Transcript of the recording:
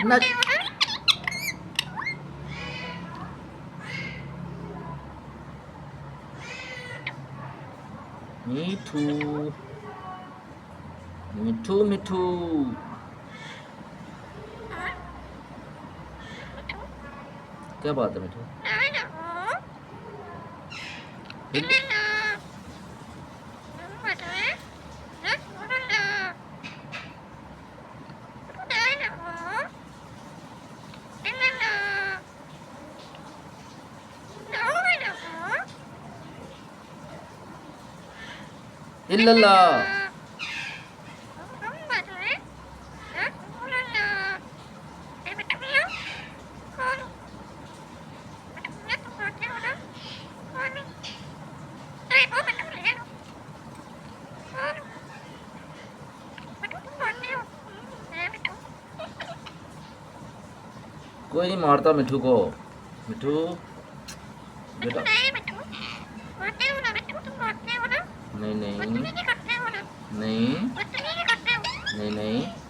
ना मिठू मिठू मिठू क्या बात है मिठू इल्लल्ला कोई नहीं मारता मिठू को। मिठू बेटा नहीं नहीं नहीं नहीं